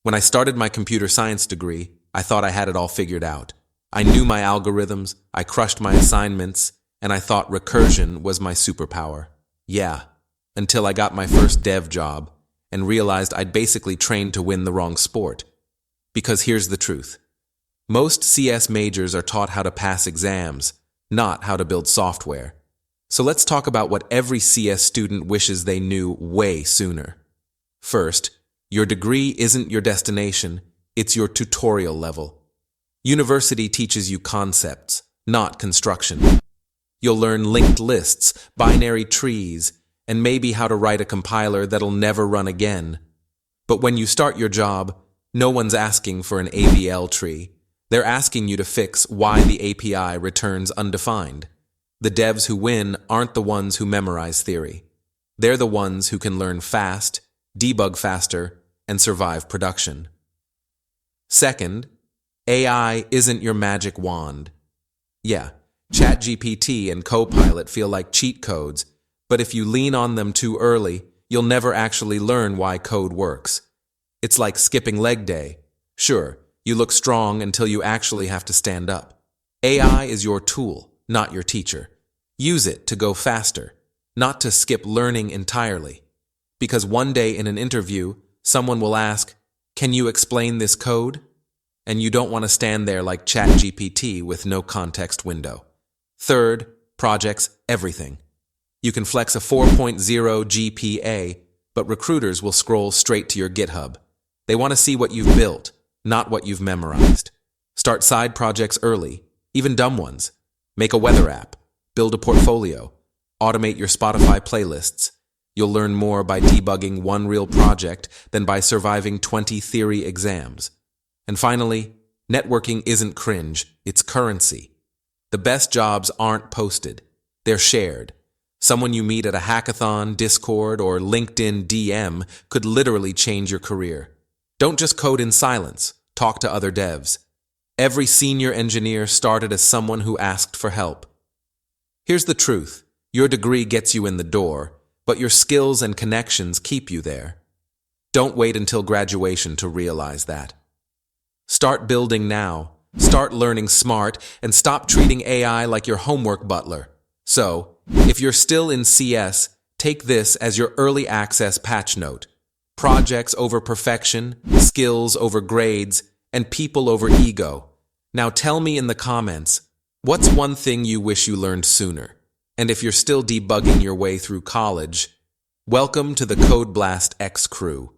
When I started my computer science degree, I thought I had it all figured out. I knew my algorithms, I crushed my assignments, and I thought recursion was my superpower. Yeah, until I got my first dev job and realized I'd basically trained to win the wrong sport. Because here's the truth. Most CS majors are taught how to pass exams, not how to build software. So let's talk about what every CS student wishes they knew way sooner. First, your degree isn't your destination, it's your tutorial level. University teaches you concepts, not construction. You'll learn linked lists, binary trees, and maybe how to write a compiler that'll never run again. But when you start your job, no one's asking for an AVL tree. They're asking you to fix why the API returns undefined. The devs who win aren't the ones who memorize theory. They're the ones who can learn fast, debug faster, and survive production. Second, AI isn't your magic wand. Yeah, ChatGPT and Copilot feel like cheat codes, but if you lean on them too early, you'll never actually learn why code works. It's like skipping leg day. Sure, you look strong until you actually have to stand up. AI is your tool, not your teacher. Use it to go faster, not to skip learning entirely. Because one day in an interview, someone will ask, "Can you explain this code?" And you don't want to stand there like ChatGPT with no context window. Third, projects everything. You can flex a 4.0 GPA, but recruiters will scroll straight to your GitHub. They want to see what you've built, not what you've memorized. Start side projects early, even dumb ones. Make a weather app, build a portfolio, automate your Spotify playlists. You'll learn more by debugging one real project than by surviving 20 theory exams. And finally, networking isn't cringe, it's currency. The best jobs aren't posted, they're shared. Someone you meet at a hackathon, Discord, or LinkedIn DM could literally change your career. Don't just code in silence, talk to other devs. Every senior engineer started as someone who asked for help. Here's the truth, your degree gets you in the door, but your skills and connections keep you there. Don't wait until graduation to realize that. Start building now, start learning smart, and stop treating AI like your homework butler. So, if you're still in CS, take this as your early access patch note. Projects over perfection, skills over grades, and people over ego. Now tell me in the comments, what's one thing you wish you learned sooner? And if you're still debugging your way through college, welcome to the CodeBlastX crew.